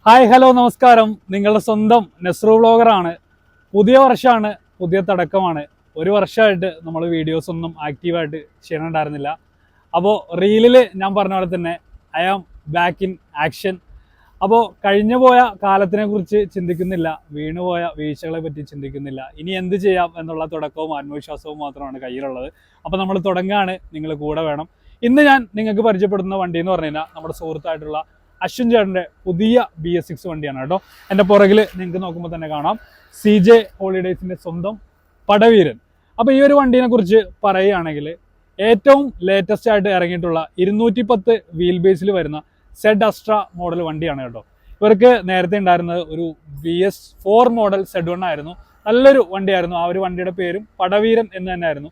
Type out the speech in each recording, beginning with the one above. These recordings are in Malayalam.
ഹായ് ഹലോ നമസ്കാരം. നിങ്ങളുടെ സ്വന്തം നെസ്രു വ്ളോഗറാണ്. പുതിയ വർഷമാണ്, പുതിയ തുടക്കമാണ്. ഒരു വർഷമായിട്ട് നമ്മൾ വീഡിയോസ് ഒന്നും ആക്റ്റീവായിട്ട് ചെയ്യണുണ്ടായിരുന്നില്ല. അപ്പോൾ റീലിൽ ഞാൻ പറഞ്ഞ പോലെ തന്നെ I am back in action. അപ്പോൾ കഴിഞ്ഞു പോയ കാലത്തിനെ കുറിച്ച് ചിന്തിക്കുന്നില്ല, വീണുപോയ വീഴ്ചകളെ പറ്റി ചിന്തിക്കുന്നില്ല. ഇനി എന്ത് ചെയ്യാം എന്നുള്ള തുടക്കവും ആത്മവിശ്വാസവും മാത്രമാണ് കയ്യിലുള്ളത്. അപ്പോൾ നമ്മൾ തുടങ്ങുകയാണ്, നിങ്ങൾ കൂടെ വേണം. ഇന്ന് ഞാൻ നിങ്ങൾക്ക് പരിചയപ്പെടുന്ന വണ്ടി എന്ന് പറഞ്ഞു കഴിഞ്ഞാൽ നമ്മുടെ സുഹൃത്തായിട്ടുള്ള അശ്വിൻ ചേട്ടൻ്റെ പുതിയ BS6 വണ്ടിയാണ് കേട്ടോ. എൻ്റെ പുറകിൽ നിങ്ങൾക്ക് നോക്കുമ്പോൾ തന്നെ കാണാം CJ ഹോളിഡേയ്സിൻ്റെ സ്വന്തം പടവീരൻ. അപ്പോൾ ഈ ഒരു വണ്ടീനെ കുറിച്ച് പറയുകയാണെങ്കിൽ ഏറ്റവും ലേറ്റസ്റ്റ് ആയിട്ട് ഇറങ്ങിയിട്ടുള്ള 210 വീൽ ബേസിൽ വരുന്ന സെഡ് അസ്ട്ര മോഡൽ വണ്ടിയാണ് കേട്ടോ. ഇവർക്ക് നേരത്തെ ഉണ്ടായിരുന്നത് ഒരു BS4 മോഡൽ Z1 ആയിരുന്നു. നല്ലൊരു വണ്ടിയായിരുന്നു. ആ ഒരു വണ്ടിയുടെ പേരും പടവീരൻ എന്ന് തന്നെയായിരുന്നു.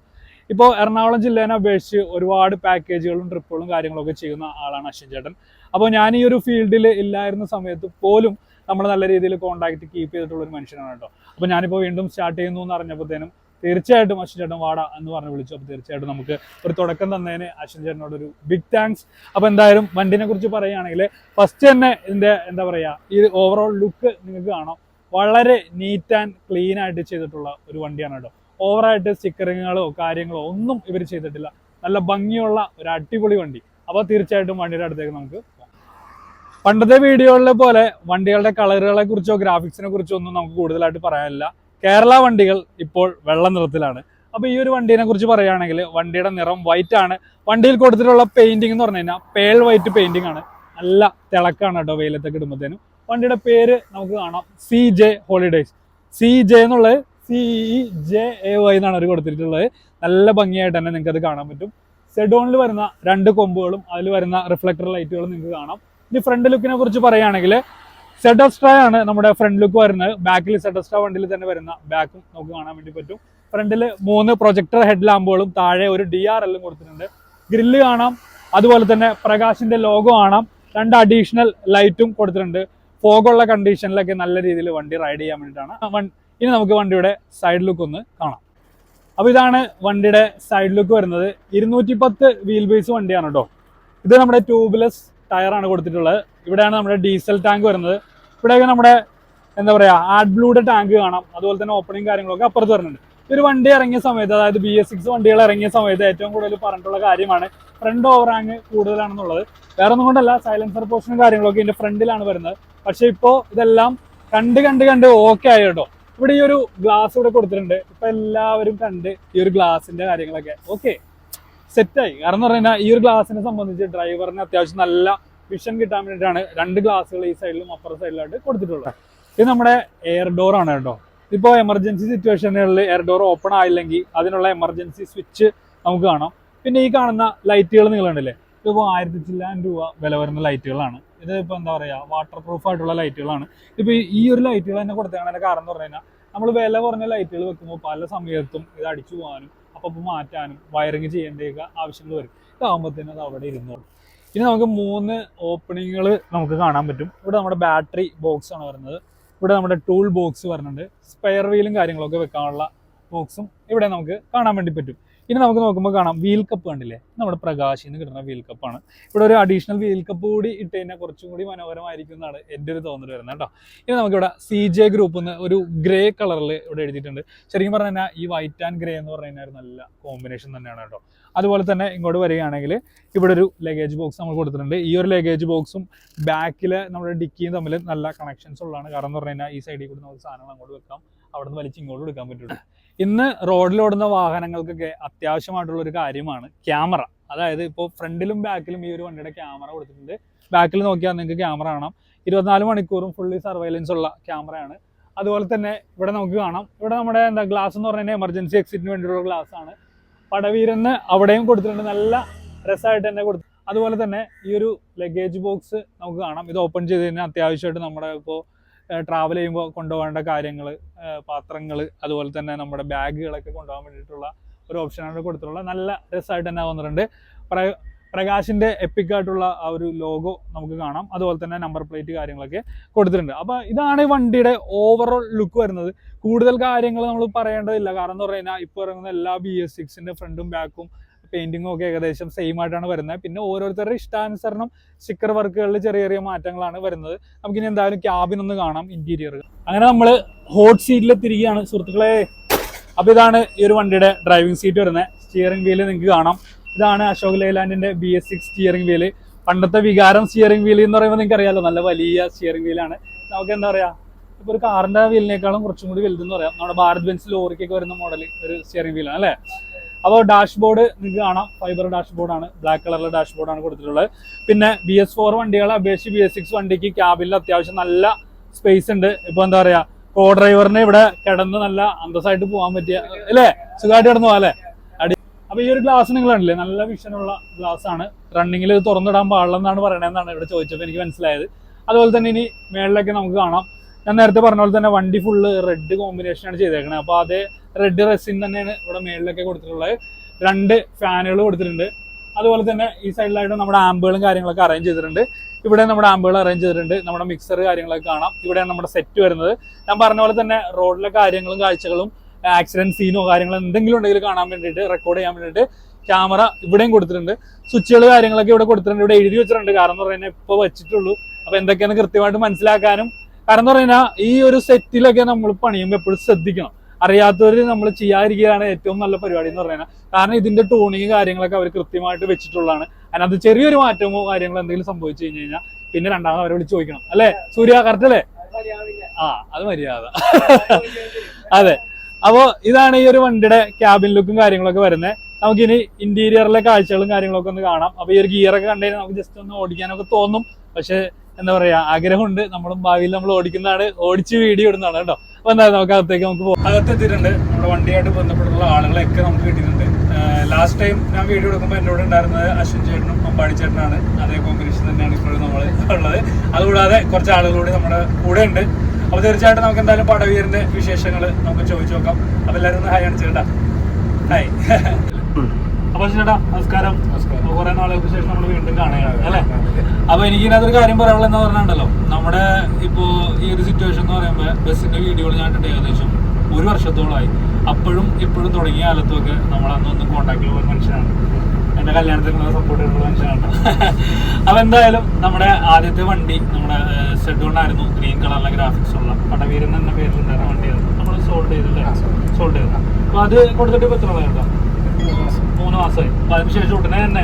ഇപ്പോൾ എറണാകുളം ജില്ലേനെ അപേക്ഷിച്ച് ഒരുപാട് പാക്കേജുകളും ട്രിപ്പുകളും കാര്യങ്ങളൊക്കെ ചെയ്യുന്ന ആളാണ് അശ്വിൻ ചേട്ടൻ. അപ്പോൾ ഞാൻ ഈ ഒരു ഫീൽഡിൽ ഇല്ലായിരുന്ന സമയത്ത് പോലും നമ്മൾ നല്ല രീതിയിൽ കോൺടാക്ട് കീപ്പ് ചെയ്തിട്ടുള്ള ഒരു മനുഷ്യനാണ് കേട്ടോ. അപ്പോൾ ഞാനിപ്പോൾ വീണ്ടും സ്റ്റാർട്ട് ചെയ്യുന്നു എന്ന് അറിഞ്ഞപ്പോഴത്തേനും തീർച്ചയായിട്ടും അശ്വിൻ ചേട്ടൻ വാടാ എന്ന് പറഞ്ഞ് വിളിച്ചു. അപ്പോൾ തീർച്ചയായിട്ടും നമുക്ക് ഒരു തുടക്കം തന്നതിന് അശ്വിൻ ചേട്ടനോടൊരു ബിഗ് താങ്ക്സ്. അപ്പോൾ എന്തായാലും വണ്ടിനെ കുറിച്ച് പറയുകയാണെങ്കിൽ ഫസ്റ്റ് തന്നെ ഇതിൻ്റെ എന്താ പറയുക, ഈ ഓവറോൾ ലുക്ക് നിങ്ങൾക്ക് കാണാം. വളരെ നീറ്റ് ആൻഡ് ക്ലീൻ ആയിട്ട് ചെയ്തിട്ടുള്ള ഒരു വണ്ടിയാണ് കേട്ടോ. ഓവറായിട്ട് സ്റ്റിക്കറിങ്ങുകളോ കാര്യങ്ങളോ ഒന്നും ഇവർ ചെയ്തിട്ടില്ല. നല്ല ഭംഗിയുള്ള ഒരു അടിപൊളി വണ്ടി. അപ്പോൾ തീർച്ചയായിട്ടും വണ്ടിയുടെ അടുത്തേക്ക് നമുക്ക് പോകാം. പണ്ടത്തെ വീഡിയോകളിലെ പോലെ വണ്ടികളുടെ കളറുകളെ കുറിച്ചോ ഗ്രാഫിക്സിനെ കുറിച്ചോ ഒന്നും നമുക്ക് കൂടുതലായിട്ട് പറയാനില്ല. കേരള വണ്ടികൾ ഇപ്പോൾ വെള്ള നിറത്തിലാണ്. അപ്പോൾ ഈ ഒരു വണ്ടീനെ കുറിച്ച് പറയുകയാണെങ്കിൽ വണ്ടിയുടെ നിറം വൈറ്റ് ആണ്. വണ്ടിയിൽ കൊടുത്തിട്ടുള്ള പെയിന്റിംഗ് എന്ന് പറഞ്ഞു കഴിഞ്ഞാൽ പേൾ വൈറ്റ് പെയിന്റിംഗ് ആണ്. നല്ല തിളക്കാണ് കേട്ടോ വെയിലത്തൊക്കെ ഇടുമ്പോഴത്തേനും. വണ്ടിയുടെ പേര് നമുക്ക് കാണാം CJ ഹോളിഡേയ്സ്. CJ എന്നുള്ളത് CEJAY എന്നാണ് അവർ കൊടുത്തിട്ടുള്ളത്. നല്ല ഭംഗിയായിട്ട് തന്നെ നിങ്ങൾക്ക് അത് കാണാൻ പറ്റും. സെഡോണിൽ വരുന്ന 2 കൊമ്പുകളും അതിൽ വരുന്ന റിഫ്ലക്ടർ ലൈറ്റുകളും നിങ്ങൾക്ക് കാണാം. ഇനി ഫ്രണ്ട് ലുക്കിനെ കുറിച്ച് പറയുകയാണെങ്കിൽ സെഡ് അസ്ട്ര ആണ് നമ്മുടെ ഫ്രണ്ട് ലുക്ക് വരുന്നത്. ബാക്കിൽ സെഡ് അസ്ട്ര വണ്ടിയിൽ തന്നെ വരുന്ന ബാക്കും നമുക്ക് കാണാൻ വേണ്ടി പറ്റും. ഫ്രണ്ടിൽ 3 പ്രൊജക്ടർ ഹെഡ് ലാമ്പുകളും താഴെ ഒരു DRL കൊടുത്തിട്ടുണ്ട്. ഗ്രില്ല് കാണാം. അതുപോലെ തന്നെ പ്രകാശിന്റെ ലോഗോ കാണാം. 2 അഡീഷണൽ ലൈറ്റും കൊടുത്തിട്ടുണ്ട്. ഫോഗുള്ള കണ്ടീഷനിലൊക്കെ നല്ല രീതിയിൽ വണ്ടി റൈഡ് ചെയ്യാൻ വേണ്ടിയിട്ടാണ്. ഇനി നമുക്ക് വണ്ടിയുടെ സൈഡ് ലുക്ക് ഒന്ന് കാണാം. അപ്പോൾ ഇതാണ് വണ്ടിയുടെ സൈഡ് ലുക്ക് വരുന്നത്. 210 വീൽ ബേസ് വണ്ടിയാണ് കേട്ടോ. ഇത് നമ്മുടെ ട്യൂബ്ലെസ് ടയറാണ് കൊടുത്തിട്ടുള്ളത്. ഇവിടെയാണ് നമ്മുടെ ഡീസൽ ടാങ്ക് വരുന്നത്. ഇവിടെയൊക്കെ നമ്മുടെ എന്താ പറയുക AdBlueയുടെ ടാങ്ക് കാണാം. അതുപോലെ തന്നെ ഓപ്പണിംഗ് കാര്യങ്ങളൊക്കെ അപ്പുറത്ത് വരുന്നുണ്ട്. ഒരു വണ്ടി ഇറങ്ങിയ സമയത്ത്, അതായത് BS6 വണ്ടികൾ ഇറങ്ങിയ സമയത്ത് ഏറ്റവും കൂടുതൽ പറഞ്ഞിട്ടുള്ള കാര്യമാണ് ഫ്രണ്ട് ഓവറാങ് കൂടുതലാണെന്നുള്ളത്. വേറെ ഒന്നും കൊണ്ടല്ല, സൈലൻസർ പോർഷനും കാര്യങ്ങളൊക്കെ ഇതിന്റെ ഫ്രണ്ടിലാണ് വരുന്നത്. പക്ഷെ ഇപ്പോൾ ഇതെല്ലാം കണ്ട് ഓക്കെ ആയി കേട്ടോ. ഇവിടെ ഈ ഒരു ഗ്ലാസ് ഇവിടെ കൊടുത്തിട്ടുണ്ട്. ഇപ്പൊ എല്ലാവരും കണ്ട് ഈ ഒരു ഗ്ലാസിന്റെ കാര്യങ്ങളൊക്കെ ഓക്കെ സെറ്റായി. കാരണം എന്ന് പറഞ്ഞാൽ ഈ ഒരു ഗ്ലാസിനെ സംബന്ധിച്ച് ഡ്രൈവറിന് അത്യാവശ്യം നല്ല വിഷൻ കിട്ടാൻ വേണ്ടിയിട്ടാണ് 2 ഗ്ലാസുകൾ ഈ സൈഡിലും അപ്പുറ സൈഡിലായിട്ട് കൊടുത്തിട്ടുള്ളത്. ഇത് നമ്മുടെ എയർ ഡോർ ആണ് കേട്ടോ. ഇപ്പോൾ എമർജൻസി സിറ്റുവേഷനുകളിൽ എയർ ഡോർ ഓപ്പൺ ആയില്ലെങ്കിൽ അതിനുള്ള എമർജൻസി സ്വിച്ച് നമുക്ക് കാണാം. പിന്നെ ഈ കാണുന്ന ലൈറ്റുകൾ നിങ്ങൾ കണ്ടില്ലേ, ഇതിപ്പോൾ 1000 രൂപ വില വരുന്ന ലൈറ്റുകളാണ്. ഇത് ഇപ്പോൾ എന്താ പറയുക, വാട്ടർ പ്രൂഫ് ആയിട്ടുള്ള ലൈറ്റുകളാണ്. ഇപ്പോൾ ഈ ഒരു ലൈറ്റുകൾ തന്നെ കൊടുത്തേക്കണതിൻ്റെ കാരണം എന്ന് പറഞ്ഞു കഴിഞ്ഞാൽ നമ്മൾ വില കുറഞ്ഞ ലൈറ്റുകൾ വെക്കുമ്പോൾ പല സമയത്തും ഇത് അടിച്ചു പോകാനും അപ്പോൾ മാറ്റാനും വയറിങ് ചെയ്യേണ്ടതൊക്കെ ആവശ്യങ്ങൾ വരും. ഇതാകുമ്പോഴത്തേനും അത് അവിടെ ഇരുന്നോളും. ഇനി നമുക്ക് 3 ഓപ്പണിങ്ങുകൾ നമുക്ക് കാണാൻ പറ്റും. ഇവിടെ നമ്മുടെ ബാറ്ററി ബോക്സ് ആണ് വരുന്നത്. ഇവിടെ നമ്മുടെ ടൂൾ ബോക്സ് വരുന്നുണ്ട്. സ്പെയർ വീലും കാര്യങ്ങളൊക്കെ വെക്കാനുള്ള ബോക്സും ഇവിടെ നമുക്ക് കാണാൻ വേണ്ടി പറ്റും. ഇനി നമുക്ക് നോക്കുമ്പോൾ കാണാം വീൽ കപ്പ് കണ്ടില്ലേ, നമ്മുടെ പ്രകാശിൽ നിന്ന് കിട്ടുന്ന വീൽ കപ്പാണ്. ഇവിടെ ഒരു അഡീഷണൽ വീൽ കപ്പ് കൂടി ഇട്ട് കഴിഞ്ഞാൽ കുറച്ചും കൂടി മനോഹരമായിരിക്കും എന്നാണ് എൻ്റെ ഒരു തോന്നൽ വരുന്നത് കേട്ടോ. ഇനി നമുക്കിവിടെ CJ ഗ്രൂപ്പ് എന്ന് ഒരു ഗ്രേ കളറിൽ ഇവിടെ എഴുതിയിട്ടുണ്ട്. ശരിക്കും പറഞ്ഞു കഴിഞ്ഞാൽ ഈ വൈറ്റ് ആൻഡ് ഗ്രേ എന്ന് പറഞ്ഞു കഴിഞ്ഞാൽ ഒരു നല്ല കോമ്പിനേഷൻ തന്നെയാണ് കേട്ടോ. അതുപോലെ തന്നെ ഇങ്ങോട്ട് വരികയാണെങ്കിൽ ഇവിടെ ഒരു ലഗേജ് ബോക്സ് നമ്മൾ കൊടുത്തിട്ടുണ്ട്. ഈ ഒരു ലഗേജ് ബോക്സും ബാക്കിലെ നമ്മുടെ ഡിക്കിയും തമ്മിൽ നല്ല കണക്ഷൻസ് ഉള്ളതാണ്. കാരണം എന്ന് പറഞ്ഞു കഴിഞ്ഞാൽ ഈ സൈഡിൽ കൂടി നമുക്ക് സാധനങ്ങൾ അങ്ങോട്ട് വെക്കാം, അവിടെ നിന്ന് വലിച്ച് ഇങ്ങോട്ട് എടുക്കാൻ പറ്റുള്ളൂ. ഇന്ന് റോഡിലോടുന്ന വാഹനങ്ങൾക്കൊക്കെ അത്യാവശ്യമായിട്ടുള്ള ഒരു കാര്യമാണ് ക്യാമറ. അതായത് ഇപ്പോൾ ഫ്രണ്ടിലും ബാക്കിലും ഈ ഒരു വണ്ടിയുടെ ക്യാമറ കൊടുത്തിട്ടുണ്ട്. ബാക്കിൽ നോക്കിയാൽ നിങ്ങൾക്ക് ക്യാമറ കാണാം. 24 മണിക്കൂറും ഫുള്ളി സർവൈലൻസ് ഉള്ള ക്യാമറയാണ്. അതുപോലെ തന്നെ ഇവിടെ നമുക്ക് കാണാം, ഇവിടെ നമ്മുടെ എന്താ ഗ്ലാസ് എന്ന് പറഞ്ഞാൽ എമർജൻസി എക്സിറ്റിന് വേണ്ടിയുള്ള ഗ്ലാസ് ആണ്. പടവീരന്ന് അവിടെയും കൊടുത്തിട്ടുണ്ട്, നല്ല രസമായിട്ട് തന്നെ കൊടുത്തു. അതുപോലെ തന്നെ ഈ ഒരു ലഗേജ് ബോക്സ് നമുക്ക് കാണാം. ഇത് ഓപ്പൺ ചെയ്ത് കഴിഞ്ഞാൽ അത്യാവശ്യമായിട്ട് നമ്മുടെ ഇപ്പോൾ ട്രാവൽ ചെയ്യുമ്പോൾ കൊണ്ടുപോകേണ്ട കാര്യങ്ങൾ, പാത്രങ്ങൾ, അതുപോലെ തന്നെ നമ്മുടെ ബാഗുകളൊക്കെ കൊണ്ടുപോകാൻ വേണ്ടിയിട്ടുള്ള ഒരു ഓപ്ഷനാണ് കൊടുത്തിട്ടുള്ള. നല്ല രസമായിട്ട് തന്നെ വന്നിട്ടുണ്ട്. പ്രകാശിന്റെ എപ്പിക്കായിട്ടുള്ള ആ ഒരു ലോഗോ നമുക്ക് കാണാം. അതുപോലെ തന്നെ നമ്പർ പ്ലേറ്റ് കാര്യങ്ങളൊക്കെ കൊടുത്തിട്ടുണ്ട്. അപ്പോൾ ഇതാണ് വണ്ടിയുടെ ഓവറോൾ ലുക്ക് വരുന്നത്. കൂടുതൽ കാര്യങ്ങൾ നമ്മൾ പറയേണ്ടതില്ല. കാരണം എന്ന് പറഞ്ഞു കഴിഞ്ഞാൽ ഇപ്പോൾ ഇറങ്ങുന്ന എല്ലാ BS6ന്റെ ഫ്രണ്ടും ബാക്കും പെയിന്റിങ്ങും ഒക്കെ ഏകദേശം സെയിം ആയിട്ടാണ് വരുന്നത്. പിന്നെ ഓരോരുത്തരുടെ ഇഷ്ടാനുസരണം സ്റ്റിക്കർ വർക്കുകളിൽ ചെറിയ ചെറിയ മാറ്റങ്ങളാണ് വരുന്നത്. നമുക്കിനി എന്തായാലും ക്യാബിനൊന്ന് കാണാം, ഇന്റീരിയർ. അങ്ങനെ നമ്മൾ ഹോട്ട് സീറ്റിൽ തിരികെയാണ് സുഹൃത്തുക്കളെ. അപ്പൊ ഇതാണ് ഈ ഒരു വണ്ടിയുടെ ഡ്രൈവിംഗ് സീറ്റ് വരുന്നത്. സ്റ്റിയറിംഗ് വീല് നിങ്ങൾക്ക് കാണാം. ഇതാണ് അശോക് ലെയ്ലാൻഡിന്റെ BS6 സ്റ്റിയറിംഗ് വീല്. പണ്ടത്തെ വികാരം സ്റ്റിയറിംഗ് വീല് എന്ന് പറയുമ്പോൾ നിങ്ങൾക്ക് അറിയാലോ, നല്ല വലിയ സ്റ്റിയറിംഗ് വീലാണ്. നമുക്ക് എന്താ പറയാ, ഇപ്പൊ ഒരു കാറിന്റെ വീലിനേക്കാളും കുറച്ചും കൂടി വലുതെന്ന് പറയാം. നമ്മുടെ ഭാരത് ബെൻസ് ലോറിക്കൊക്കെ വരുന്ന മോഡൽ ഒരു സ്റ്റിയറിംഗ് വീലാണ് അല്ലേ. അപ്പോൾ ഡാഷ്ബോർഡ് നിങ്ങൾക്ക് കാണാം, ഫൈബർ ഡാഷ്ബോർഡാണ്, ബ്ലാക്ക് കളറിലെ ഡാഷ്ബോർഡാണ് കൊടുത്തിട്ടുള്ളത്. പിന്നെ BS4 വണ്ടികളെ അപേക്ഷിച്ച് BS6 വണ്ടിക്ക് ക്യാബിനിൽ അത്യാവശ്യം നല്ല സ്പേസ് ഉണ്ട്. ഇപ്പൊ എന്താ പറയാ, കോ ഡ്രൈവറിന് ഇവിടെ കിടന്ന് നല്ല അന്തസ്സായിട്ട് പോകാൻ പറ്റിയ അല്ലേ, സുഖമായിട്ട് കിടന്നു പോകാം അല്ലേ. അപ്പൊ ഈ ഒരു ഗ്ലാസ് നിങ്ങൾ കണ്ടില്ലേ, നല്ല വിഷനുള്ള ഗ്ലാസ് ആണ്. റണ്ണിങ്ങിൽ ഇത് തുറന്നിടാൻ പാടില്ലെന്നാണ് പറയണതെന്നാണ് ഇവിടെ ചോദിച്ചപ്പോൾ എനിക്ക് മനസ്സിലായത്. അതുപോലെ തന്നെ ഇനി മേളിലൊക്കെ നമുക്ക് കാണാം, ഞാൻ നേരത്തെ പറഞ്ഞ പോലെ തന്നെ വണ്ടി ഫുള്ള് റെഡ് കോമ്പിനേഷനാണ് ചെയ്തേക്കണത്. അപ്പോൾ അതേ റെഡ് റെസിൻ തന്നെയാണ് ഇവിടെ മേളിലൊക്കെ കൊടുത്തിട്ടുള്ളത്. 2 ഫാനുകൾ കൊടുത്തിട്ടുണ്ട്. അതുപോലെ തന്നെ ഈ സൈഡിലായിട്ട് നമ്മുടെ ആമ്പുകളും കാര്യങ്ങളൊക്കെ അറേഞ്ച് ചെയ്തിട്ടുണ്ട്. ഇവിടെ നമ്മുടെ ആമ്പുകൾ അറേഞ്ച് ചെയ്തിട്ടുണ്ട്. നമ്മുടെ മിക്സർ കാര്യങ്ങളൊക്കെ കാണാം. ഇവിടെയാണ് നമ്മുടെ സെറ്റ് വരുന്നത്. ഞാൻ പറഞ്ഞ പോലെ തന്നെ റോഡിലെ കാര്യങ്ങളും കാഴ്ചകളും ആക്സിഡന്റ് സീനോ കാര്യങ്ങളോ എന്തെങ്കിലും ഉണ്ടെങ്കിൽ കാണാൻ വേണ്ടിയിട്ട്, റെക്കോർഡ് ചെയ്യാൻ വേണ്ടിയിട്ട് ക്യാമറ ഇവിടെയും കൊടുത്തിട്ടുണ്ട്. സ്വിച്ചുകൾ കാര്യങ്ങളൊക്കെ ഇവിടെ കൊടുത്തിട്ടുണ്ട്. ഇവിടെ എഴുതി വെച്ചിട്ടുണ്ട്. കാരണം എന്ന് പറഞ്ഞാൽ ഇപ്പോൾ വെച്ചിട്ടുള്ളൂ. അപ്പൊ എന്തൊക്കെയാണ് കൃത്യമായിട്ട് മനസ്സിലാക്കാനും. കാരണം എന്ന് പറഞ്ഞാൽ ഈ ഒരു സെറ്റിലൊക്കെ നമ്മൾ പണിയുമ്പോൾ എപ്പോഴും ശ്രദ്ധിക്കണം. അറിയാത്തവർ നമ്മൾ ചെയ്യാതിരിക്കുകയാണ് ഏറ്റവും നല്ല പരിപാടി എന്ന് പറയുന്നത്. കാരണം ഇതിന്റെ ടൂണിങ് കാര്യങ്ങളൊക്കെ അവർ കൃത്യമായിട്ട് വെച്ചിട്ടുള്ളതാണ്. അതിനകത്ത് ചെറിയൊരു മാറ്റമോ കാര്യങ്ങളോ എന്തെങ്കിലും സംഭവിച്ചു കഴിഞ്ഞ് കഴിഞ്ഞാൽ പിന്നെ രണ്ടാമത് അവരെ വിളിച്ച് ചോദിക്കണം അല്ലേ. സൂര്യ കറക്റ്റ് അല്ലേ? അത് മര്യാദ. അതെ. അപ്പോ ഇതാണ് ഈ ഒരു വണ്ടിയുടെ ക്യാബിൻ ലുക്കും കാര്യങ്ങളൊക്കെ വരുന്നത്. നമുക്കിനി ഇന്റീരിയറിലെ കാഴ്ചകളും കാര്യങ്ങളൊക്കെ ഒന്ന് കാണാം. അപ്പൊ ഈ ഒരു ഗിയറൊക്കെ കണ്ടുകഴിഞ്ഞാൽ നമുക്ക് ജസ്റ്റ് ഒന്ന് ഓടിക്കാനൊക്കെ തോന്നും. പക്ഷെ എന്താ പറയാ, ആഗ്രഹമുണ്ട്. നമ്മളും ഭാവിയിൽ നമ്മൾ ഓടിക്കുന്നതാണ്, ഓടിച്ച് വീഡിയോ ഇടുന്നതാണ് കേട്ടോ. അപ്പൊ എന്തായാലും നമുക്ക് അകത്തേക്ക് നമുക്ക് പോകും. അകത്തെത്തിയിട്ടുണ്ട്. നമ്മുടെ വണ്ടിയായിട്ട് ബന്ധപ്പെട്ടുള്ള ആളുകളെയൊക്കെ നമുക്ക് കിട്ടിയിട്ടുണ്ട്. ലാസ്റ്റ് ടൈം ഞാൻ വീഡിയോ എടുക്കുമ്പോൾ എന്നോട് ഉണ്ടായിരുന്നത് അശ്വിൻ ചേട്ടനും അമ്പാടി ചേട്ടനാണ്. അതേ കോമ്പിനേഷൻ തന്നെയാണ് ഇപ്പോഴും നമ്മൾ ഉള്ളത്. അതുകൂടാതെ കുറച്ച് ആളുകളൂടെ നമ്മുടെ കൂടെ ഉണ്ട്. അപ്പൊ തീർച്ചയായിട്ടും നമുക്ക് എന്തായാലും പടവീരിന്റെ വിശേഷങ്ങൾ നമുക്ക് ചോദിച്ചു നോക്കാം. അപ്പൊ എല്ലാവരും ഒന്ന് ഹായ് കാണിച്ചു ചേട്ടാ. ഹായ്. അപ്പൊ ചേട്ടാ നമസ്കാരം. കുറെ നാളുകൾക്ക് ശേഷം നമ്മൾ വീണ്ടും കാണുകയാണ് അല്ലെ. അപ്പൊ എനിക്ക് ഇതിനകത്തൊരു കാര്യം പറയാനുള്ളത് എന്ന് പറഞ്ഞിട്ടുണ്ടല്ലോ, നമ്മുടെ ഇപ്പോ ഈ ഒരു സിറ്റുവേഷൻ എന്ന് പറയുമ്പോൾ ബസ്സിന്റെ വീഡിയോകൾ ഞാൻ ഇട്ടിട്ട് ഏകദേശം 1 വർഷത്തോളമായി. അപ്പോഴും ഇപ്പോഴും തുടങ്ങിയ കാലത്തുമൊക്കെ നമ്മൾ അന്നൊന്നും കോൺടാക്റ്റിലുള്ള ഒരു മനുഷ്യനാണ്. എന്റെ കല്യാണത്തിനുള്ള സപ്പോർട്ട് ചെയ്തിട്ടുള്ള മനുഷ്യനാണ്. അപ്പൊ എന്തായാലും നമ്മുടെ ആദ്യത്തെ വണ്ടി നമ്മുടെ സെഡോണായിരുന്നു, ഗ്രീൻ കളറിലെ ഗ്രാഫിക്സ് ഉള്ള പടവീരൻ എന്ന പേരിലുണ്ടായിരുന്ന വണ്ടിയായിരുന്നു. നമ്മൾ സോൾഡ് ചെയ്തു. അപ്പൊ അത് കൊടുത്തിട്ട് ഇപ്പൊ എത്ര കേട്ടോ, 3 മാസമായി. അപ്പൊ അതിനുശേഷം ഉടനെ തന്നെ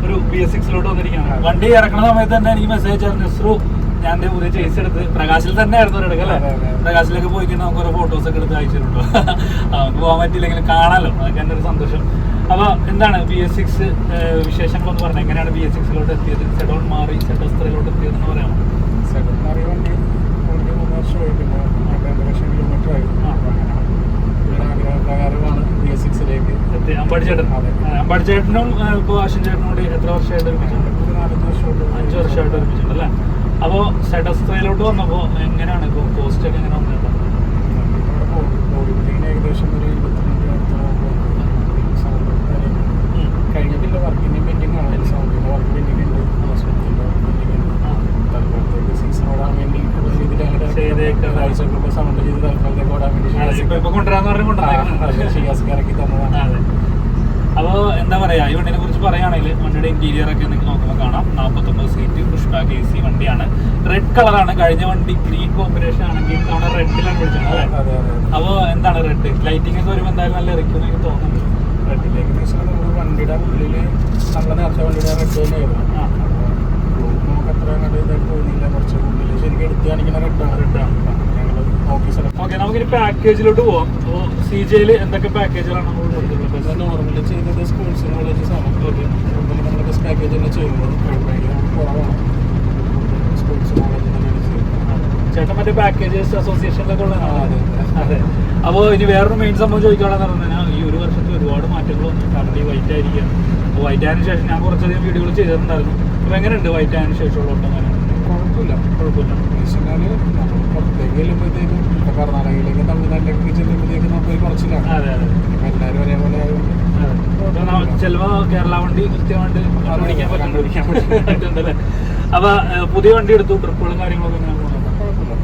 ഒരു BS6 വന്നിരിക്കുകയാണ്. വണ്ടി ഇറക്കുന്ന സമയത്ത് തന്നെ എനിക്ക് മെസ്സേജ് ആയിരുന്നു, നെസ്രു ഞാൻ എന്റെ പുതിയ ചേസ് എടുത്ത് പ്രകാശിൽ തന്നെ ആയിരുന്നു എടുക്കുക അല്ലേ. പ്രകാശിലൊക്കെ പോയി കഴിഞ്ഞാൽ നമുക്ക് ഓരോ ഫോട്ടോസ് ഒക്കെ എടുത്ത് അയച്ചിട്ടുണ്ടോ. നമുക്ക് പോകാൻ പറ്റിയില്ലെങ്കിലും കാണാമല്ലോ, അതൊക്കെ എൻ്റെ ഒരു സന്തോഷം. അപ്പൊ എന്താണ് BS6 വിശേഷങ്ങളൊന്ന് പറഞ്ഞത്, എങ്ങനെയാണ് BS6 എത്തിയത്, സെഡോൺ മാറി സെഡോസ്ത്രയിലോട്ട് എത്തിയതെന്ന് പറയാമോ? സെഡോൺ മാറി വണ്ടി 3 വർഷമായി. പിന്നെ 2 ലക്ഷം കിലോമീറ്റർ ആയി. ആഗ്രഹപ്രകാരമാണ് BS6 എത്തി. അമ്പാടി ചേട്ടനും ഇപ്പോൾ അശ്വിൻ ചേട്ടനും കൂടി എത്ര വർഷമായിട്ട് ഒരുമിച്ചുണ്ട്? 5 വർഷമായിട്ട് ഒരുമിച്ചുണ്ട് അല്ലേ. അപ്പോൾ സെഡോസ്ത്രയിലോട്ട് വന്നപ്പോൾ എങ്ങനെയാണ് ഇപ്പോൾ കോസ്റ്റ് ഒക്കെ എങ്ങനെ വന്നത്? ഏകദേശം ഒരു 22 കഴിഞ്ഞിട്ടില്ല. വർക്കിന്റെ പെൻഡിങ് ആണ്. സൗണ്ടിന്റെ വർക്ക് പെൻഡിങ് ഉണ്ട്. തൽക്കാലത്തേക്ക് സീസൺ ഓടാൻ വേണ്ടി സൗണ്ട് ചെയ്ത് തൽക്കാലത്തേക്ക് ഓടാൻ വേണ്ടി ഷിയാസ്കാരൊക്കെ തന്നതാണ്. അപ്പോൾ എന്താ പറയാ, ഈ വണ്ടിനെ കുറിച്ച് പറയുകയാണെങ്കിൽ വണ്ടിയുടെ ഇന്റീരിയർ ഒക്കെ നിങ്ങൾക്ക് നോക്കുമ്പോൾ കാണാം. 49 സീറ്റ് പുഷ് ബാക്ക് AC വണ്ടിയാണ്. റെഡ് കളറാണ്. കഴിഞ്ഞ വണ്ടി ഗ്രീൻ കോമ്പിനേഷൻ ആണെങ്കിൽ നമ്മുടെ റെഡിലാണ് വിളിച്ചത് അല്ലേ. അപ്പോൾ എന്താണ് റെഡ് ലൈറ്റിംഗ് ഒക്കെ വരുമ്പോൾ എന്തായാലും നല്ല ഇറക്കും എനിക്ക് തോന്നുന്നുണ്ട്. റെഡിലേക്ക് വെച്ചാൽ നമ്മൾ വണ്ടിയുടെ ഉള്ളിൽ നമ്മളെ നേരത്തെ വണ്ടിയുടെ റെഡ് തന്നെയായിരുന്നു. നമുക്ക് അത്ര അങ്ങോട്ട് ഇതായിട്ട് തോന്നിയില്ല. കുറച്ച് ഉള്ളിൽ ശരിക്കും എടുത്ത് കാണിക്കുന്ന റെഡാണ്. ഓക്കെ, നമുക്കിനി പാക്കേജിലോട്ട് പോവാം. അപ്പോൾ CJയിൽ എന്തൊക്കെ പാക്കേജുകളാണ് നമ്മൾ കൊടുത്തിട്ടുള്ളത്? നോർമലി ചെയ്യുന്നത് സ്കൂൾസ് കോളേജസ് ആണ്. നമ്മൾ ബസ് പാക്കേജ് തന്നെ ചെയ്യുന്നത്. കുറവാണ്. സ്കൂൾസ് കോളേജ് തന്നെയാണ് ചെയ്യുന്നത്. ചേട്ടൻ മറ്റേ പാക്കേജസ് അസോസിയേഷനിലൊക്കെ ഉള്ളതാണ്. അതെ. അപ്പോൾ ഇനി വേറൊരു മെയിൻ സംഭവം ചോദിക്കുകയാണെന്ന് പറഞ്ഞു കഴിഞ്ഞാൽ ഈ 1 വർഷത്തിൽ ഒരുപാട് മാറ്റങ്ങളൊന്നും. കാരണം ഈ വൈറ്റ് ആയിരിക്കുകയാണ്. അപ്പോൾ വൈറ്റ് ആയതിനു ശേഷം ഞാൻ കുറച്ചധികം വീഡിയോകൾ ചെയ്തിട്ടുണ്ടായിരുന്നു. അപ്പോൾ എങ്ങനെയുണ്ട് വൈറ്റ് ആയതിനു ശേഷമുള്ള ഓട്ടം? കുഴപ്പമില്ല. വെച്ചാൽ നമ്മൾ പുറത്തേക്ക് ചെല്ലുമ്പോഴത്തേക്കും ഇപ്പോൾ കർണാടകയിലേക്ക് തമിഴ്നാട്ടിലേക്ക് ചെല്ലുമ്പോഴത്തേക്കും നമുക്കൊരു കുറച്ചിലാണ്. എല്ലാവരും ഒരേപോലെ ആയതുകൊണ്ട് ചിലപ്പോൾ കേരള വണ്ടി കൃത്യമായിട്ട് ഓടിക്കാൻ പറ്റുന്നുണ്ടല്ലേ. അപ്പോൾ പുതിയ വണ്ടി എടുത്തു, ട്രിപ്പുകളും കാര്യങ്ങളൊക്കെ എങ്ങനെ പോകുന്നത്?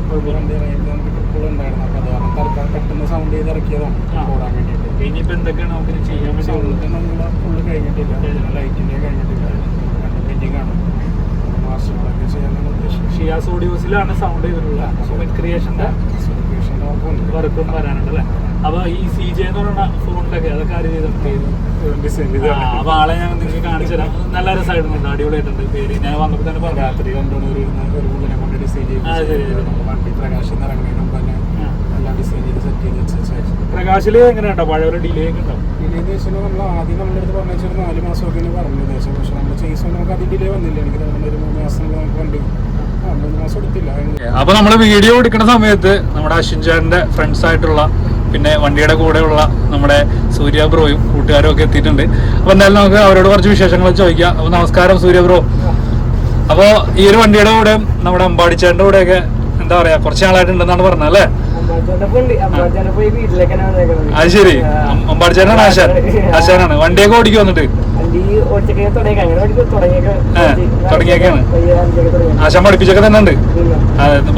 കുഴപ്പമില്ല. വണ്ടി ഇറങ്ങിയിട്ട് നമുക്ക് ട്രിപ്പുകൾ ഉണ്ടായിരുന്നു. അപ്പോൾ അത് കാരണം തൽക്കാലം പെട്ടെന്ന് സൗണ്ട് ചെയ്ത് ഇറക്കിയതാണ് ഓടാൻ വേണ്ടിയിട്ട്. ഇനിയിപ്പോ എന്തൊക്കെയാണ് നമുക്ക് ചെയ്യാൻ വേണ്ടി ഫുള്ള് കഴിഞ്ഞിട്ടില്ല, ലൈറ്റിന്റെ കഴിഞ്ഞിട്ടില്ല, പെയിന്റിംഗ് ആണ്, മാസ്റ്ററുകളൊക്കെ ചെയ്യാനാണ് ഉദ്ദേശിച്ചത്. ഷിയാസ് ഓഡിയോസിലാണ് സൗണ്ട് ചെയ്തിട്ടുള്ള സുമിത് ക്രിയേഷന്റെ വർക്കും വരാനുണ്ട് അല്ലേ? അപ്പൊ ഈ CJ എന്ന് പറയുന്ന ഫോണിലൊക്കെ അതൊക്കെ ആര് ചെയ്തിട്ടുണ്ട്? അപ്പൊ ആളെ ഞാൻ നിങ്ങൾക്ക് കാണിച്ചു തരാം. നല്ല രസമായിട്ടുണ്ട്, അടിപൊളിയായിട്ടുണ്ട്. പേര് ഞാൻ വന്നപ്പോൾ തന്നെ പറഞ്ഞു. രാത്രി കണ്ടുകൊണ്ട് ഒരു പുള്ളിനെ കൊണ്ട് ഡിസൈൻ ചെയ്ത് വണ്ടി പ്രകാശം ഇറങ്ങുന്നതിനും തന്നെ എല്ലാം ഡിസൈൻ ചെയ്ത് സെറ്റ് ചെയ്ത് വെച്ച. പ്രകാശില് എങ്ങനെയുണ്ടോ പഴയ ഒരു ഡിലേ ഒക്കെ ഉണ്ടാവും? ഡിലേ എന്ന് വെച്ചാൽ നമ്മൾ ആദ്യം നമ്മുടെ അടുത്ത് പറഞ്ഞു വെച്ചാൽ 4 മാസമൊക്കെ പറഞ്ഞു ഉദ്ദേശം. പക്ഷെ നമ്മൾ ചെയ്സ് നമുക്ക് അത് ഡിലേ വന്നില്ല. എനിക്ക് തോന്നുന്നു ഒരു 3 മാസം നമുക്ക് വണ്ടി 3 മാസം എടുത്തില്ല. അപ്പൊ നമ്മള് വീഡിയോ എടുക്കുന്ന സമയത്ത് നമ്മുടെ അശ്വിൻ ചേട്ടന്റെ ഫ്രണ്ട്സ് ആയിട്ടുള്ള പിന്നെ വണ്ടിയുടെ കൂടെയുള്ള നമ്മുടെ സൂര്യ ബ്രോയും കൂട്ടുകാരും ഒക്കെ എത്തിയിട്ടുണ്ട്. അപ്പൊ എന്തായാലും നമുക്ക് അവരോട് കുറച്ച് വിശേഷങ്ങൾ ചോദിക്കാം. അപ്പൊ നമസ്കാരം സൂര്യ ബ്രോ. അപ്പൊ ഈ ഒരു വണ്ടിയുടെ കൂടെ നമ്മുടെ അമ്പാടിച്ചേട്ടന്റെ കൂടെ ഒക്കെ എന്താ പറയാ കുറച്ച് നാളായിട്ടുണ്ടെന്നാണ് പറഞ്ഞത് അല്ലേ? അത് ശരി, അമ്പാടിച്ചേട്ടനാണ് ആശാനാണ്. വണ്ടിയൊക്കെ ഓടിക്കും വന്നിട്ട് തുടങ്ങിയൊക്കെയാണ്. ആശാൻ പഠിപ്പിച്ചൊക്കെ തന്നെ ഉണ്ട്.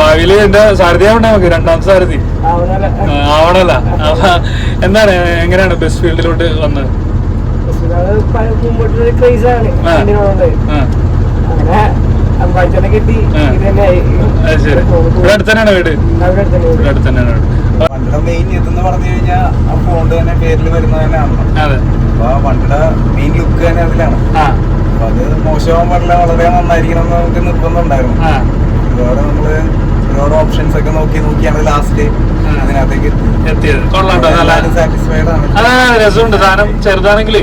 ഭാവിയിൽ എന്റെ സാരഥിയാവണ്ടേ നമുക്ക്, രണ്ടാമത്തെ സാരഥി ആവണല്ല. അപ്പൊ എന്താണ് എങ്ങനെയാണ് ബസ് ഫീൽഡിലോട്ട് വന്നത്? ശരി, ഇവിടെ അടുത്ത് തന്നെയാണ് വീട്? ഇവിടെ അടുത്ത് തന്നെയാണ് വീട്. വണ്ടിയുടെ മെയിൻ ഇതെന്ന് പറഞ്ഞു കഴിഞ്ഞാൽ ആ ഫോണ്ട് തന്നെ പേരിൽ വരുന്നത് തന്നെയാണ്. അതെ, അപ്പൊ വണ്ടിയുടെ മെയിൻ ലുക്ക് തന്നെ അതിലാണ്. അപ്പൊ അത് മോശമാവാൻ പാടില്ല, വളരെ നന്നായിരിക്കണം എന്ന് നമുക്ക് നിർബന്ധം ഉണ്ടായിരുന്നു. ഒരുപാട് നമ്മള് ഒരുപാട് ഓപ്ഷൻസ് ഒക്കെ നോക്കിയാണ് ലാസ്റ്റ് അതിനകത്തേക്ക് എത്തിയത്. സാറ്റിസ്ഫൈഡ് ആണ്. അതെ, രസമുണ്ട് സാധനം. ചെറുതാണെങ്കില്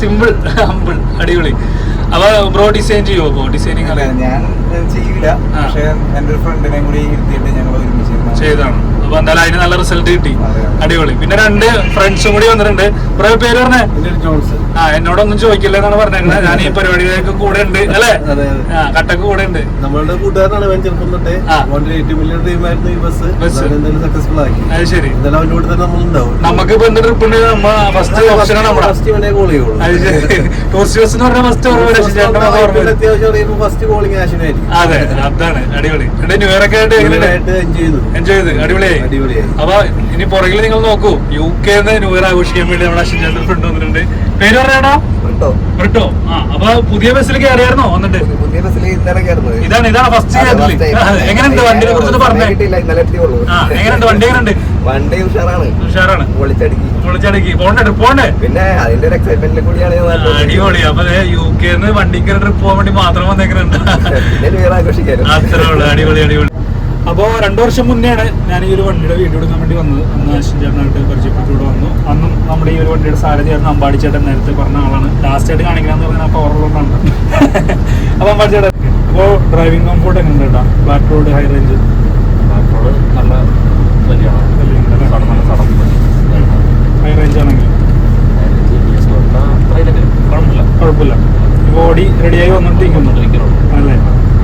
സിമ്പിൾ ഹമ്പിൾ അടിപൊളി. അപ്പൊ ബ്രോ ഡിസൈൻ ചെയ്യുമോ? ഡിസൈനിങ് ഞാൻ ചെയ്യൂല, പക്ഷെ എന്റെ ഒരു ഫ്രണ്ടിനെ കൂടി ഇരുത്തിയിട്ട് ഞങ്ങൾ ഒരുമിച്ച് ചെയ്താണ്. അപ്പൊ എന്തായാലും അതിന് നല്ല റിസൾട്ട് കിട്ടി. അടിപൊളി. പിന്നെ 2 ഫ്രണ്ട്സും കൂടി വന്നിട്ടുണ്ട്. കുറെ പേര് പറഞ്ഞേ എന്നോടൊന്നും ചോദിക്കില്ല എന്നാണ് പറഞ്ഞേക്കണേ. ഞാൻ ഈ പരിപാടിയിലേക്ക് കൂടെ ഉണ്ട് അല്ലേ? കട്ടക്ക് കൂടെ ഉണ്ട്. നമ്മളുടെ കൂട്ടുകാരനാണ് ചെറുപ്പം തൊട്ടേ. അത് ശരി, നമുക്ക് ട്രിപ്പ് ഉണ്ട്. ഫസ്റ്റ് ഓപ്ഷനാണ് നമ്മുടെ ടൂറിസ്റ്റ് ബസ് എന്ന് പറഞ്ഞാൽ അതെ, അതാണ് അടിപൊളി. ന്യൂ ഇയർ ഒക്കെ ആയിട്ട് എൻജോയ് ചെയ്ത് അടിപൊളിയായി. അപ്പൊ ഇനി പുറകിൽ നിങ്ങൾ നോക്കൂ, UK ന്യൂ ഇയർ ആഘോഷിക്കാൻ വേണ്ടി നമ്മുടെ അശ്വിൻ ചേട്ടൻ ഫ്രണ്ട് വന്നിട്ടുണ്ട്. പേര് പറയാടാ? ബ്രിട്ടോ. അപ്പൊ പുതിയ ബസ്സിൽ കയറിയായിരുന്നോ? വന്നിട്ട് ഇതാണ് ഫസ്റ്റ് എങ്ങനെയുണ്ട് വണ്ടിയെ കുറിച്ച് പറഞ്ഞേ? എങ്ങനെയുണ്ട് വണ്ടി? എങ്ങനെയുണ്ട്? വണ്ടി ഉഷാറാണ്. പൊളിച്ചടുക്കി പോണ്ടേ? പിന്നെ അതിന്റെ ഒരു എക്സൈറ്റ്മെന്റിൽ കൂടിയാണ് അടിപൊളി. അപ്പൊ UK വണ്ടിക്ക് ട്രിപ്പ് പോകാൻ വേണ്ടി മാത്രം വന്നേക്കുന്നുണ്ട്. അത്രേ ഉള്ളു. അടിപൊളി അടിപൊളി. അപ്പോൾ 2 വർഷം മുന്നെയാണ് ഞാൻ ഈ ഒരു വണ്ടിയുടെ വീഡിയോ എടുക്കാൻ വേണ്ടി വന്നത്. അന്ന് അശ്വിൻ ചേട്ടനായിട്ട് പരിചയപ്പെട്ടുകൂടെ വന്നു. അന്നും നമ്മുടെ ഈ ഒരു വണ്ടിയുടെ സാരഥിയായിരുന്നു അമ്പാടി ചേട്ടൻ, നേരത്തെ പറഞ്ഞ ആളാണ്. ലാസ്റ്റ് ആയിട്ട് കാണിക്കണമെന്ന് പറഞ്ഞാൽ അപ്പോൾ ഓർമ്മ. അപ്പോൾ അമ്പാടി ചേട്ടൻ അപ്പോൾ ഡ്രൈവിംഗ് കംഫോർട്ട് എങ്ങനെ ഉണ്ട് കേട്ടോ? Flat road, high range? നല്ല ഹൈ റേഞ്ച് ആണെങ്കിൽ കുഴപ്പമില്ല. ബോഡി റെഡിയായി വന്നിട്ടിരിക്കുന്നു അല്ലേ?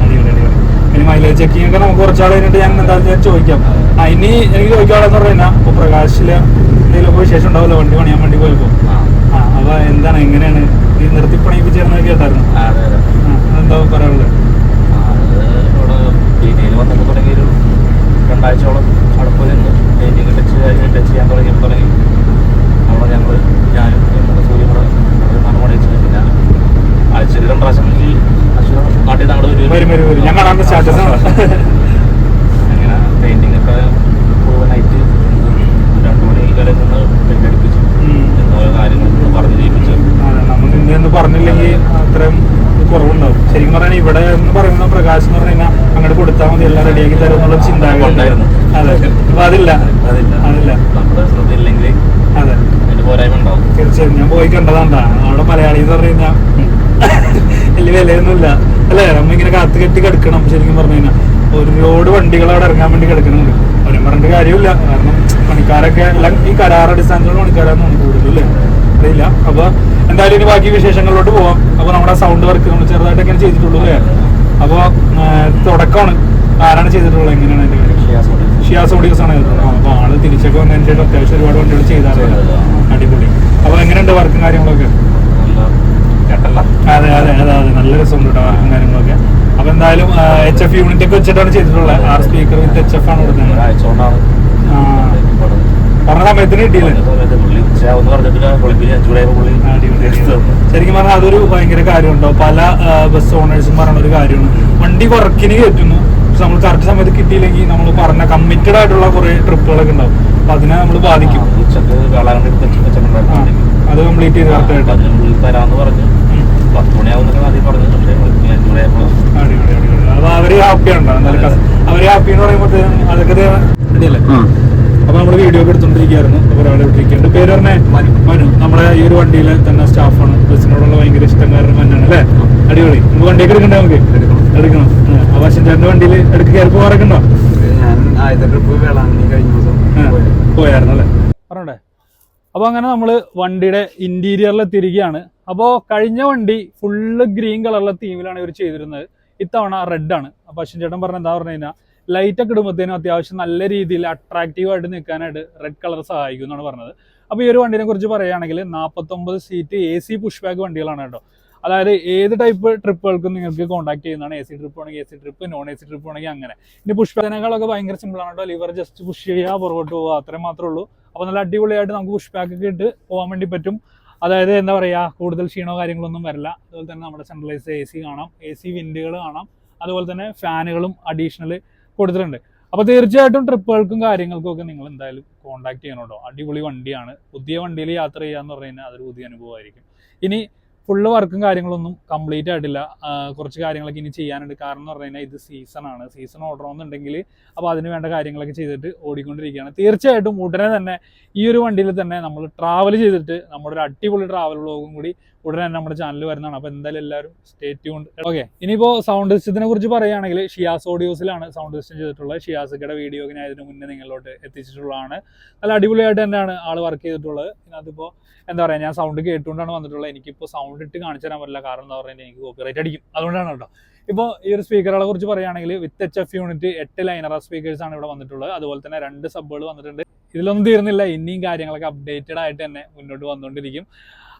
അടിപൊളി അടിപൊളി. ഇനി മൈലേജ് ചെക്കിംഗ് ഒക്കെ നമുക്ക് കുറച്ചാൾ കഴിഞ്ഞിട്ട് ഞാൻ എന്തായാലും ചോദിക്കാം. ഇനി എനിക്ക് ചോദിക്കാനുള്ളതെന്ന് പറഞ്ഞു കഴിഞ്ഞാൽ ഇപ്പോൾ പ്രകാശില് എന്തെങ്കിലുമൊക്കെ വിശേഷം ഉണ്ടാവില്ല വണ്ടി പണിയാൻ വേണ്ടി പോയപ്പോൾ. അപ്പൊ എന്താണ്, എങ്ങനെയാണ് ഈ നിർത്തി പണിയിപ്പിച്ചേർന്ന് കേട്ടായിരുന്നു? എന്താ പറയാനുള്ളത്? വന്നപ്പോൾ തുടങ്ങി ഒരു 2 ആഴ്ചയോളം അടുപ്പ് നിന്ന് പെയിന്റിങ് ടച്ച് ചെയ്യാൻ തുടങ്ങി അവിടെ ഞാനും സൂര്യൻ കൂടെ 4 മണി വെച്ച് പിന്നെ ആഴ്ചയിൽ 2 പ്രാവശ്യം ഈ നാട്ടിൽ വരും. ഞാൻ കാണാൻ സ്റ്റാറ്റസ് അങ്ങനെ പെയിന്റിങ് ഒക്കെ നൈറ്റ് 2 മണി വരെ നിന്ന് പെയിന്റ് അടിപ്പിച്ചു ഓരോ കാര്യങ്ങൾ പറഞ്ഞ് ചെയ്യിപ്പിച്ചു. നമുക്ക് ഇന്ന് പറഞ്ഞില്ലെങ്കിൽ അത്രയും കുറവുണ്ടാവും. ശരിക്കും പറഞ്ഞാൽ ഇവിടെ എന്ന് പറയുന്ന പ്രകാശ് എന്ന് പറഞ്ഞു കഴിഞ്ഞാൽ അങ്ങോട്ട് കൊടുത്താൽ മതി, എല്ലാം റെഡിയാക്കി തരും എന്നുള്ള ചിന്താഗതി ഉണ്ടായിരുന്നു. അതെ, അപ്പൊ അതില്ല. നമ്മുടെ ശ്രദ്ധയില്ലെങ്കിൽ അതെ അതിന്റെ പോരായ്മ ഉണ്ടാവും. തീർച്ചയായും ഞാൻ പോയി കണ്ടതാണ്ടാ. അവിടെ മലയാളി എന്ന് പറഞ്ഞു കഴിഞ്ഞാൽ വലിയ വിലയൊന്നുമില്ല അല്ലേ? നമ്മളിങ്ങനെ കാത്തു കെട്ടി കിടക്കണം. ശരിക്കും പറഞ്ഞു കഴിഞ്ഞാൽ ഒരുപാട് വണ്ടികൾ അവിടെ ഇറങ്ങാൻ വേണ്ടി കിടക്കുന്നുണ്ട്. അവരും പറഞ്ഞിട്ട് കാര്യമില്ല. കാരണം പണിക്കാരൊക്കെ എല്ലാം ഈ കരാർ അടിസ്ഥാനത്തിലുള്ള പണിക്കാരാണെന്നാണ് കൂടുതലല്ലേ? അറിയില്ല. അപ്പൊ എന്തായാലും ഇനി ബാക്കി വിശേഷങ്ങളിലോട്ട് പോവാം. അപ്പൊ നമ്മുടെ സൗണ്ട് വർക്ക് നമ്മൾ ചെറുതായിട്ടൊക്കെ ചെയ്തിട്ടുള്ളൂ അല്ലേ? അപ്പൊ തുടക്കമാണ്. ആരാണ് ചെയ്തിട്ടുള്ളത്? എങ്ങനെയാണ് അതിന്റെ കാര്യം? ഷിയാസ് ഓഡിയോസ് ആണ് ചെയ്തിട്ടുള്ളത്. അപ്പൊ ആള് തിരിച്ചൊക്കെ വന്നതിന് ശേഷം അത്യാവശ്യം ഒരുപാട് വണ്ടികൾ ചെയ്താറില്ല. അടിപൊളി. അപ്പൊ എങ്ങനെയുണ്ട് വർക്കും കാര്യങ്ങളൊക്കെ? അതെ അതെ അതെ അതെ, നല്ല രസമുണ്ട് കേട്ടോ വർക്കും കാര്യങ്ങളൊക്കെ. അപ്പൊ എന്തായാലും HF യൂണിറ്റ് ഒക്കെ വെച്ചിട്ടാണ് ചെയ്തിട്ടുള്ളത്. 6 സ്പീക്കർ വിത്ത് HF ആണ് കൊടുത്തത്. പറഞ്ഞ സമയത്തിന് കിട്ടിയില്ലേ? പക്ഷെ അതൊന്നും പറഞ്ഞിട്ടില്ല. പുള്ളിക്ക് 5 കൂടെ പുള്ളി ശരിക്കും പറഞ്ഞാൽ അതൊരു ഭയങ്കര കാര്യമുണ്ടോ. പല ബസ് ഓണേഴ്സും പറയുന്ന ഒരു കാര്യമാണ്, വണ്ടി വർക്കിന് കയറ്റുന്നു, പക്ഷെ നമ്മൾ കറക്റ്റ് സമയത്ത് കിട്ടിയില്ലെങ്കിൽ നമ്മൾ പറഞ്ഞ കമ്മിറ്റഡ് ആയിട്ടുള്ള കുറെ ട്രിപ്പുകളൊക്കെ ഉണ്ടാവും, അപ്പൊ അതിനെ നമ്മൾ ബാധിക്കും. ഉച്ചക്ക് വേളാങ്കണ്ണി അത് കംപ്ലീറ്റ് ചെയ്ത് കറക്റ്റായിട്ട് അതിനുള്ളിൽ തരാമെന്ന് പറഞ്ഞു. 10 മണിയാവുന്നൊക്കെ ആദ്യം പറഞ്ഞു. പക്ഷെ 5 മണിയായപ്പോൾ അപ്പൊ അവര് ഹാപ്പിയാണോ? അവര് ഹാപ്പി എന്ന് പറയുമ്പോഴത്തേക്കും അതൊക്കെ റെഡിയല്ലേ. അപ്പൊ നമ്മള് വീഡിയോ ഒക്കെ എടുത്തോണ്ടിരിക്കുകയായിരുന്നു. അപ്പൊ ഒരാളെ വിട്ടിരിക്കുന്നുണ്ട്. പേര് പറഞ്ഞേ മനു. നമ്മുടെ ഈ ഒരു വണ്ടിയിലെ തന്നെ സ്റ്റാഫാണ്. ബസ്സിനോടുള്ള ഭയങ്കര ഇഷ്ടംകാരൻ മനാണ് അല്ലേ. അടിപൊളി. നമുക്ക് വണ്ടിയൊക്കെ എടുക്കണ്ടേ? നമുക്ക് എടുക്കണം. അപ്പൊ അശ്വന്റെ വണ്ടിയിൽ എടുക്ക് കയറി പോകാറൊക്കെ ഉണ്ടോ? ഞാൻ ആദ്യത്തെ ട്രിപ്പ് വേളാങ്കണ്ണി കഴിഞ്ഞ ദിവസം പോയായിരുന്നു അല്ലേ. പറഞ്ഞോട്ടെ. അപ്പോൾ അങ്ങനെ നമ്മൾ വണ്ടിയുടെ ഇന്റീരിയറിൽ എത്തിയിരിക്കുകയാണ്. അപ്പോൾ കഴിഞ്ഞ വണ്ടി ഫുള്ള് ഗ്രീൻ കളറിലെ തീമിലാണ് ഇവർ ചെയ്തിരുന്നത്. ഇത്തവണ റെഡ് ആണ്. അപ്പോൾ അശ്വിൻ ചേട്ടൻ പറഞ്ഞ എന്താ പറഞ്ഞു കഴിഞ്ഞാൽ ലൈറ്റ് ഒക്കെ ഇടുമ്പോഴത്തേനും അത്യാവശ്യം നല്ല രീതിയിൽ അട്രാക്റ്റീവായിട്ട് നിൽക്കാനായിട്ട് റെഡ് കളർ സഹായിക്കും എന്നാണ് പറഞ്ഞത്. അപ്പോൾ ഈ ഒരു വണ്ടിനെ കുറിച്ച് പറയുകയാണെങ്കിൽ 49 സീറ്റ് AC പുഷ് ബാക്ക് വണ്ടികളാണ് കേട്ടോ. അതായത് ഏത് ടൈപ്പ് ട്രിപ്പുകൾക്കും നിങ്ങൾക്ക് കോൺടാക്ട് ചെയ്യുന്നതാണ്. AC ട്രിപ്പ് ആണെങ്കിൽ AC trip, non AC trip ആണെങ്കിൽ അങ്ങനെ. ഇനി പുഷ് ബാക്കിനേക്കാളൊക്കെ ഭയങ്കര സിമ്പിൾ ആണ് കേട്ടോ. ലിവർ ജസ്റ്റ് പുഷ് ചെയ്യുക, പുറകോട്ട് പോവുക, അത്രയും മാത്രമേ ഉള്ളൂ. അപ്പോൾ നല്ല അടിപൊളിയായിട്ട് നമുക്ക് പുഷ് ബാക്ക് ഒക്കെ ഇട്ട് പോകാൻ വേണ്ടി പറ്റും. അതായത് എന്താ പറയുക, കൂടുതൽ ക്ഷീണോ കാര്യങ്ങളൊന്നും വരില്ല. അതുപോലെ തന്നെ നമ്മുടെ സെൻട്രലൈസ് AC കാണാം, AC വിൻഡുകൾ കാണാം, അതുപോലെ തന്നെ ഫാനുകളും അഡീഷണൽ കൊടുത്തിട്ടുണ്ട്. അപ്പോൾ തീർച്ചയായിട്ടും ട്രിപ്പുകൾക്കും കാര്യങ്ങൾക്കും ഒക്കെ നിങ്ങൾ എന്തായാലും കോൺടാക്ട് ചെയ്യണം കേട്ടോ. അടിപൊളി വണ്ടിയാണ്. പുതിയ വണ്ടിയിൽ യാത്ര ചെയ്യാന്ന് പറഞ്ഞു കഴിഞ്ഞാൽ അതൊരു പുതിയ അനുഭവമായിരിക്കും. ഇനി ഫുള്ള് വർക്കും കാര്യങ്ങളൊന്നും കംപ്ലീറ്റ് ആയിട്ടില്ല. കുറച്ച് കാര്യങ്ങളൊക്കെ ഇനി ചെയ്യാനുണ്ട്. കാരണം എന്ന് പറഞ്ഞു കഴിഞ്ഞാൽ ഇത് സീസണാണ്. സീസൺ ഓടണമെന്നുണ്ടെങ്കിൽ അപ്പോൾ അതിന് വേണ്ട കാര്യങ്ങളൊക്കെ ചെയ്തിട്ട് ഓടിക്കൊണ്ടിരിക്കുകയാണ്. തീർച്ചയായിട്ടും ഉടനെ തന്നെ ഈ ഒരു വണ്ടിയിൽ തന്നെ നമ്മൾ ട്രാവൽ ചെയ്തിട്ട് നമ്മുടെ ഒരു അടിപൊളി ട്രാവൽ വ്ളോഗും കൂടി ഉടനെ തന്നെ നമ്മുടെ ചാനൽ വരുന്നതാണ്. അപ്പോൾ എന്തായാലും എല്ലാവരും സ്റ്റേ ട്യൂൺഡ്. ഓക്കെ, ഇനിയിപ്പോൾ സൗണ്ട് സിസ്റ്റത്തിനെ കുറിച്ച് പറയുകയാണെങ്കിൽ ഷിയാസ് ഓഡിയോസിലാണ് സൗണ്ട് സിസ്റ്റം ചെയ്തിട്ടുള്ളത്. ഷിയാസൊക്കെയുടെ വീഡിയോ ഞാൻ ഇതിന് മുന്നേ നിങ്ങളിലോട്ട് എത്തിച്ചിട്ടുള്ളതാണ്. നല്ല അടിപൊളിയായിട്ട് തന്നെയാണ് ആൾ വർക്ക് ചെയ്തിട്ടുള്ളത്. ഇതിനകത്തിപ്പോൾ എന്താ പറയുക, ഞാൻ സൗണ്ട് കേട്ടുകൊണ്ടാണ് വന്നിട്ടുള്ളത്. എനിക്കിപ്പോൾ സൗണ്ട് ഇട്ട് കാണിച്ചു തരാൻ പറ്റില്ല, കാരണം എന്താ പറയുക എനിക്ക് കോപ്പിറൈറ്റ് അടിക്കും. അതുകൊണ്ടാണ് കേട്ടോ. ഇപ്പോൾ ഈ ഒരു സ്പീക്കറുകളെ കുറിച്ച് പറയുകയാണെങ്കിൽ വിത്ത് HF യൂണിറ്റ് 8 ലൈനർ സ്പീക്കേഴ്സാണ് ഇവിടെ വന്നിട്ടുള്ളത്. അതുപോലെ തന്നെ 2 സബ്ബുകൾ വന്നിട്ടുണ്ട്. ഇതിലൊന്നും തീർന്നില്ല, ഇനിയും കാര്യങ്ങളൊക്കെ അപ്ഡേറ്റഡ് ആയിട്ട് തന്നെ മുന്നോട്ട് വന്നുകൊണ്ടിരിക്കും.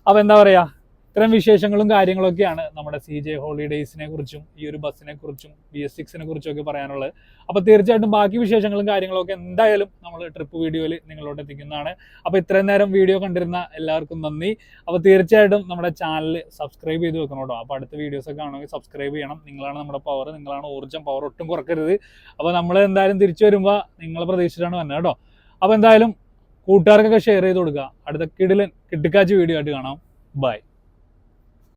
അപ്പോൾ എന്താ പറയുക, ഇത്തരം വിശേഷങ്ങളും കാര്യങ്ങളൊക്കെയാണ് നമ്മുടെ CJ ഹോളിഡേയ്സിനെ കുറിച്ചും ഈ ഒരു ബസ്സിനെ കുറിച്ചും BS6നെ കുറിച്ചും ഒക്കെ പറയാനുള്ളത്. അപ്പോൾ തീർച്ചയായിട്ടും ബാക്കി വിശേഷങ്ങളും കാര്യങ്ങളൊക്കെ എന്തായാലും നമ്മൾ ട്രിപ്പ് വീഡിയോയിൽ നിങ്ങളോട് എത്തിക്കുന്നതാണ്. അപ്പോൾ ഇത്രയും നേരം വീഡിയോ കണ്ടിരുന്ന എല്ലാവർക്കും നന്ദി. അപ്പോൾ തീർച്ചയായിട്ടും നമ്മുടെ ചാനൽ സബ്സ്ക്രൈബ് ചെയ്ത് വെക്കണം കേട്ടോ. അപ്പോൾ അടുത്ത വീഡിയോസൊക്കെ കാണുമെങ്കിൽ സബ്സ്ക്രൈബ് ചെയ്യണം. നിങ്ങളാണ് നമ്മുടെ പവർ, നിങ്ങളാണ് ഊർജ്ജം. പവർ ഒട്ടും കുറക്കരുത്. അപ്പോൾ നമ്മൾ എന്തായാലും തിരിച്ചു വരുമ്പോൾ നിങ്ങളെ പ്രതീക്ഷിച്ചിട്ടാണ് വന്നത് കേട്ടോ. അപ്പോൾ എന്തായാലും കൂട്ടുകാർക്കൊക്കെ ഷെയർ ചെയ്ത് കൊടുക്കുക. അടുത്ത കിടിലൻ കിട്ടിക്കാച്ച് വീഡിയോ ആയിട്ട് കാണാം. ബൈ.